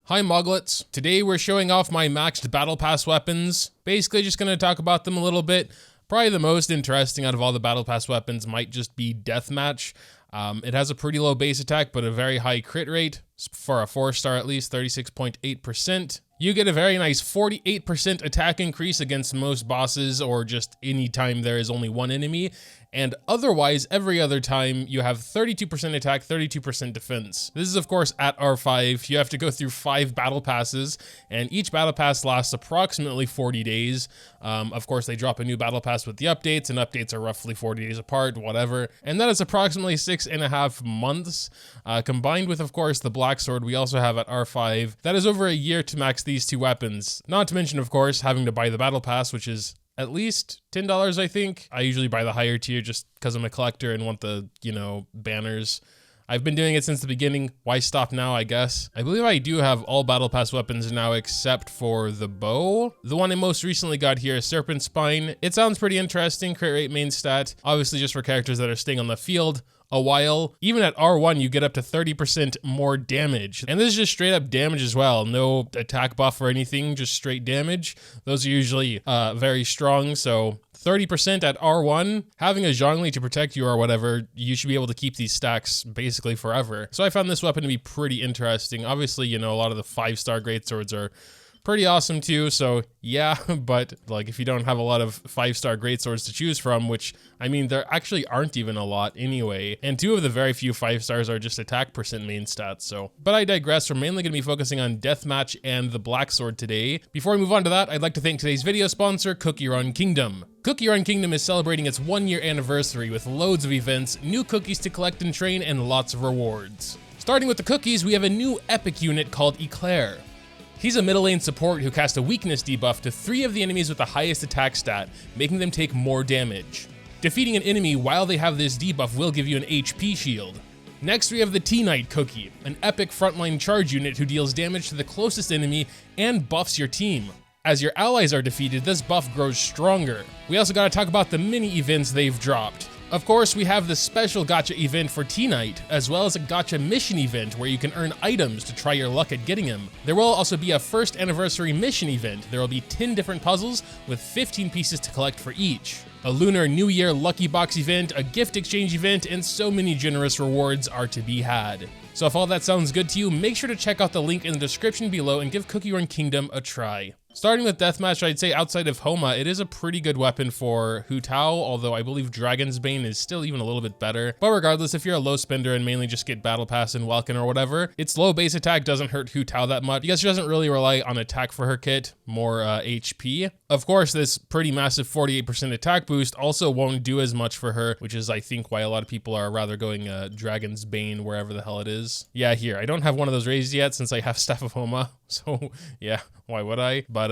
Hi Moglets. Today we're showing off my maxed battle pass weapons. Basically just going to talk about them a little bit. Probably the most interesting out of all the battle pass weapons might just be Deathmatch. It has a pretty low base attack but a very high crit rate. For a 4-star at least, 36.8%. You get a very nice 48% attack increase against most bosses or just any time there is only one enemy. And otherwise, every other time, you have 32% attack, 32% defense. This is, of course, at R5. You have to go through 5 battle passes, and each battle pass lasts approximately 40 days. Of course, they drop a new battle pass with the updates, and updates are roughly 40 days apart, whatever. And that is approximately 6.5 months. Combined with, of course, the Black Sword we also have at R5. That is over a year to max these two weapons. Not to mention, of course, having to buy the battle pass, which is at least $10, I think. I usually buy the higher tier just because I'm a collector and want the, banners. I've been doing it since the beginning. Why stop now, I guess? I believe I do have all battle pass weapons now except for the bow. The one I most recently got here is Serpent Spine. It sounds pretty interesting. Crit rate main stat. Obviously just for characters that are staying on the field a while. Even at R1, you get up to 30% more damage. And this is just straight up damage as well. No attack buff or anything, just straight damage. Those are usually very strong, so 30% at R1, having a Zhongli to protect you or whatever, you should be able to keep these stacks basically forever. So I found this weapon to be pretty interesting. Obviously, a lot of the 5-star greatswords are pretty awesome too, so yeah, but like if you don't have a lot of 5-star greatswords to choose from, which I mean there actually aren't even a lot anyway, and 2 of the very few 5-stars are just attack percent main stats, so. But I digress, we're mainly going to be focusing on Deathmatch and the Black Sword today. Before we move on to that, I'd like to thank today's video sponsor, Cookie Run Kingdom. Cookie Run Kingdom is celebrating its 1-year anniversary with loads of events, new cookies to collect and train, and lots of rewards. Starting with the cookies, we have a new epic unit called Eclair. He's a middle lane support who casts a weakness debuff to 3 of the enemies with the highest attack stat, making them take more damage. Defeating an enemy while they have this debuff will give you an HP shield. Next we have the T-Knight Cookie, an epic frontline charge unit who deals damage to the closest enemy and buffs your team. As your allies are defeated, this buff grows stronger. We also gotta talk about the mini events they've dropped. Of course, we have the special gacha event for T-Knight, as well as a gacha mission event where you can earn items to try your luck at getting him. There will also be a 1st anniversary mission event. There will be 10 different puzzles with 15 pieces to collect for each. A Lunar New Year Lucky Box event, a gift exchange event, and so many generous rewards are to be had. So if all that sounds good to you, make sure to check out the link in the description below and give Cookie Run Kingdom a try. Starting with Deathmatch, I'd say outside of Homa, it is a pretty good weapon for Hu Tao, although I believe Dragon's Bane is still even a little bit better. But regardless, if you're a low spender and mainly just get Battle Pass and Welkin or whatever, its low base attack doesn't hurt Hu Tao that much because she doesn't really rely on attack for her kit, more HP. Of course, this pretty massive 48% attack boost also won't do as much for her, which is I think why a lot of people are rather going Dragon's Bane wherever the hell it is. Yeah, here, I don't have one of those raised yet since I have Staff of Homa, so yeah, why would I? But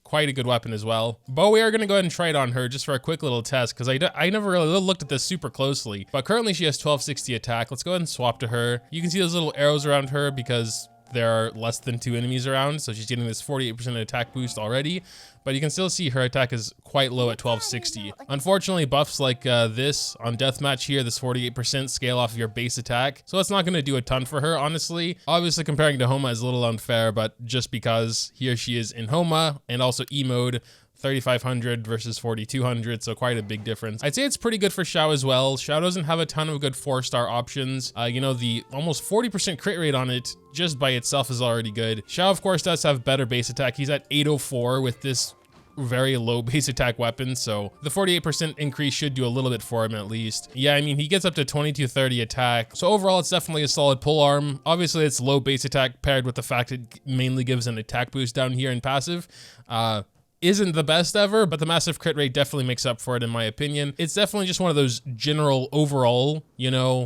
quite a good weapon as well. But we are going to go ahead and try it on her just for a quick little test because I never really looked at this super closely. But currently she has 1260 attack. Let's go ahead and swap to her. You can see those little arrows around her because there are less than 2 enemies around, so she's getting this 48% attack boost already, but you can still see her attack is quite low at 1260. Unfortunately, buffs like this on Deathmatch here, this 48% scale off of your base attack, so it's not going to do a ton for her, honestly. Obviously, comparing to Homa is a little unfair, but just because here she is in Homa, and also E mode, 3,500 versus 4,200, so quite a big difference. I'd say it's pretty good for Xiao as well. Xiao doesn't have a ton of good 4-star options. The almost 40% crit rate on it just by itself is already good. Xiao, of course, does have better base attack. He's at 804 with this very low base attack weapon, so the 48% increase should do a little bit for him at least. Yeah, I mean, he gets up to 2230 attack, so overall it's definitely a solid pull arm. Obviously it's low base attack paired with the fact it mainly gives an attack boost down here in passive. Isn't the best ever, but the massive crit rate definitely makes up for it in my opinion. It's definitely just one of those general overall,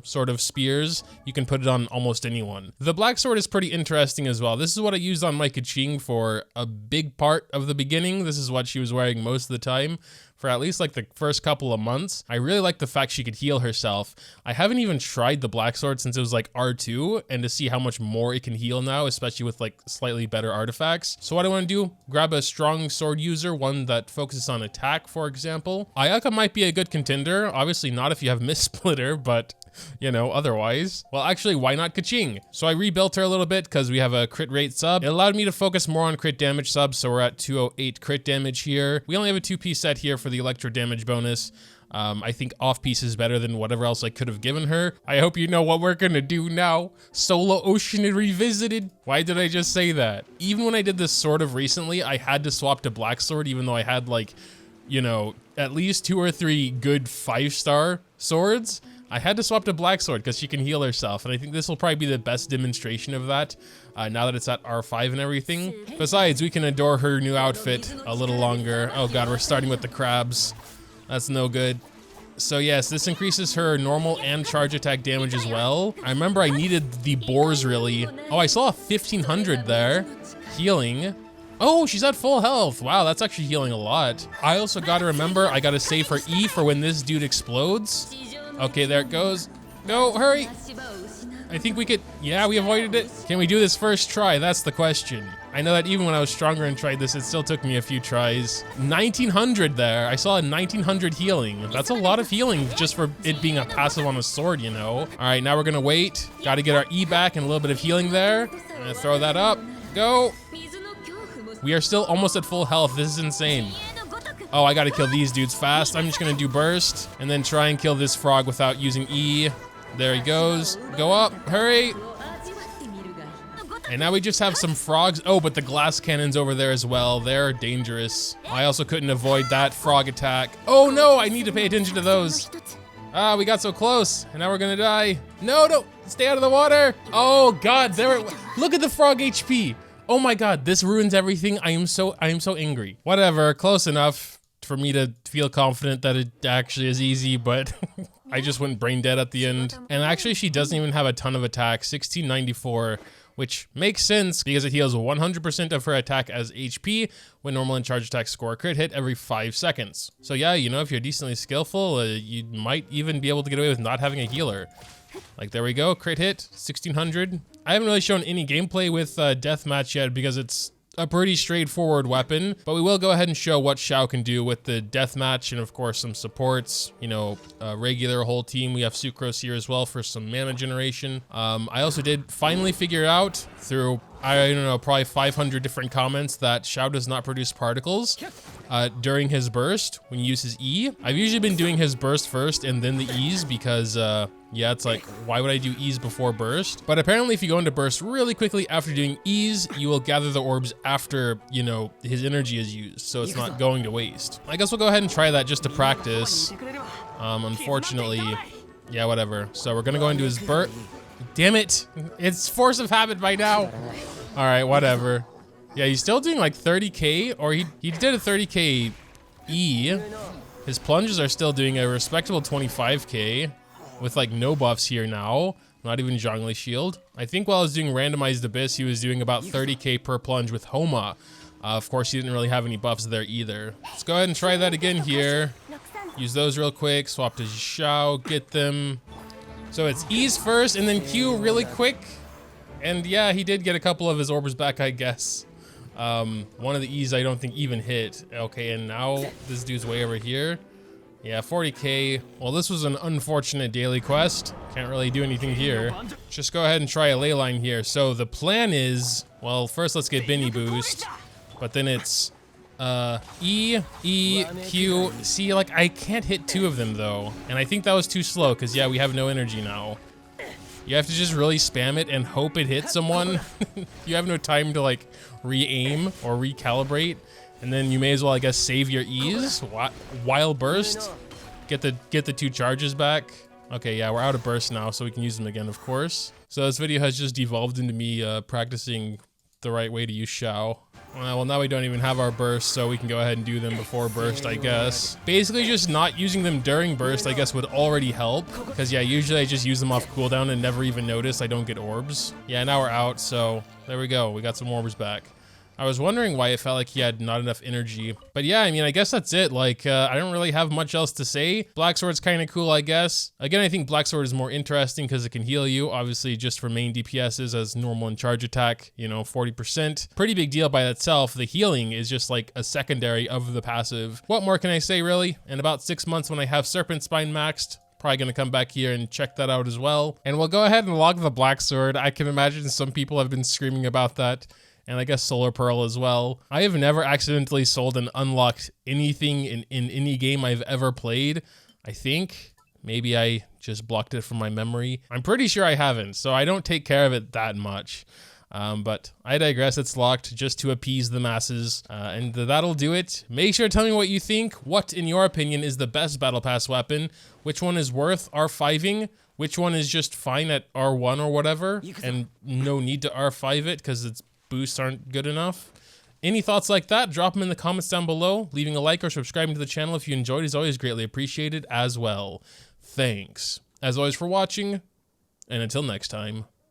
sort of spears. You can put it on almost anyone. The Black Sword is pretty interesting as well. This is what I used on my Kaching for a big part of the beginning. This is what she was wearing most of the time. For at least like the first couple of months. I really like the fact she could heal herself. I haven't even tried the Black Sword since it was like R2 and to see how much more it can heal now, especially with like slightly better artifacts. So what I want to do, grab a strong sword user, one that focuses on attack, for example. Ayaka might be a good contender. Obviously not if you have Miss Splitter, but you know, otherwise. Well, actually, why not ka-ching? So I rebuilt her a little bit because we have a crit rate sub. It allowed me to focus more on crit damage subs, so we're at 208 crit damage here. We only have a 2-piece set here for the electro damage bonus. I think off-piece is better than whatever else I could have given her. I hope you know what we're gonna do now. Solo Ocean Revisited. Why did I just say that? Even when I did this sort of recently, I had to swap to Black Sword, even though I had like, you know, at least 2 or 3 good 5-star swords. I had to swap to Black Sword because she can heal herself, and I think this will probably be the best demonstration of that now that it's at R5 and everything. Besides, we can adore her new outfit a little longer. Oh god, we're starting with the crabs. That's no good. So yes, this increases her normal and charge attack damage as well. I remember I needed the boars really. Oh, I saw a 1500 there. Healing. Oh, she's at full health. Wow, that's actually healing a lot. I also gotta remember, I gotta save her E for when this dude explodes. Okay, there it goes. Go, hurry. I think we could, yeah, we avoided it. Can we do this first try? That's the question. I know that even when I was stronger and tried this, it still took me a few tries. 1900 there. I saw a 1900 healing. That's a lot of healing just for it being a passive on a sword, you know? All right, now we're gonna wait. Gotta get our E back and a little bit of healing there. I'm gonna throw that up. Go. We are still almost at full health. This is insane. Oh, I gotta kill these dudes fast. I'm just gonna do burst and then try and kill this frog without using E. There he goes. Go up, hurry. And now we just have some frogs. Oh, but the glass cannons over there as well. They're dangerous. I also couldn't avoid that frog attack. Oh no, I need to pay attention to those. Ah, we got so close and now we're gonna die. No, no, stay out of the water. Oh God, look at the frog HP. Oh my God, this ruins everything. I am so angry. Whatever, close enough for me to feel confident that it actually is easy, but I just went brain dead at the end. And actually she doesn't even have a ton of attack, 1694, which makes sense because it heals 100% of her attack as HP when normal and charge attacks score a crit hit every 5 seconds. So yeah, you know, if you're decently skillful, you might even be able to get away with not having a healer. Like, there we go, crit hit, 1600. I haven't really shown any gameplay with Deathmatch yet because it's a pretty straightforward weapon, but we will go ahead and show what Xiao can do with the Deathmatch and of course some supports, you know, regular whole team. We have Sucrose here as well for some mana generation. I also did finally figure out through, I don't know, probably 500 different comments that Xiao does not produce particles during his burst when he uses E. I've usually been doing his burst first and then the E's because yeah, it's like, why would I do E's before burst? But apparently if you go into burst really quickly after doing E's, you will gather the orbs after, you know, his energy is used, so it's not going to waste. I guess we'll go ahead and try that just to practice. Unfortunately, yeah, whatever. So we're gonna go into his burst. Damn it, it's force of habit by now. All right, whatever. Yeah, he's still doing like 30K, or he did a 30K E. His plunges are still doing a respectable 25K. With like no buffs here now, not even Zhongli shield. I think while I was doing randomized abyss, he was doing about 30K per plunge with Homa. Of course, he didn't really have any buffs there either. Let's go ahead and try that again here. Use those real quick, swap to Xiao, get them. So it's E's first and then Q really quick. And yeah, he did get a couple of his orbs back, I guess. One of the E's I don't think even hit. Okay, and now this dude's way over here. Yeah, 40K. Well, this was an unfortunate daily quest. Can't really do anything here. Just go ahead and try a ley line here. So the plan is, well, first let's get Benny boost, but then it's E, E, Q. See, like I can't hit 2 of them though. And I think that was too slow because yeah, we have no energy now. You have to just really spam it and hope it hits someone. You have no time to like re-aim or recalibrate. And then you may as well, I guess, save your E's. Wild burst. Get the 2 charges back. Okay, yeah, we're out of burst now, so we can use them again, of course. So this video has just devolved into me practicing the right way to use Xiao. Well, now we don't even have our burst, so we can go ahead and do them before burst, I guess. Basically, just not using them during burst, I guess, would already help. Because, yeah, usually I just use them off cooldown and never even notice I don't get orbs. Yeah, now we're out, so there we go. We got some orbs back. I was wondering why it felt like he had not enough energy. But yeah, I mean, I guess that's it. Like, I don't really have much else to say. Black Sword's kind of cool, I guess. Again, I think Black Sword is more interesting because it can heal you. Obviously, just for main DPSs as normal and charge attack, you know, 40%. Pretty big deal by itself. The healing is just like a secondary of the passive. What more can I say, really? In about 6 months when I have Serpent Spine maxed, Probably going to come back here and check that out as well. And we'll go ahead and log the Black Sword. I can imagine some people have been screaming about that. And I guess Solar Pearl as well. I have never accidentally sold and unlocked anything in any game I've ever played. I think maybe I just blocked it from my memory. I'm pretty sure I haven't, so I don't take care of it that much. But I digress. It's locked just to appease the masses, and that'll do it. Make sure to tell me what you think. What, in your opinion, is the best Battle Pass weapon? Which one is worth R5ing? Which one is just fine at R1 or whatever, and no need to R5 it because its boosts aren't good enough? Any thoughts like that, drop them in the comments down below. Leaving a like or subscribing to the channel if you enjoyed is always greatly appreciated as well. Thanks, as always, for watching, and until next time.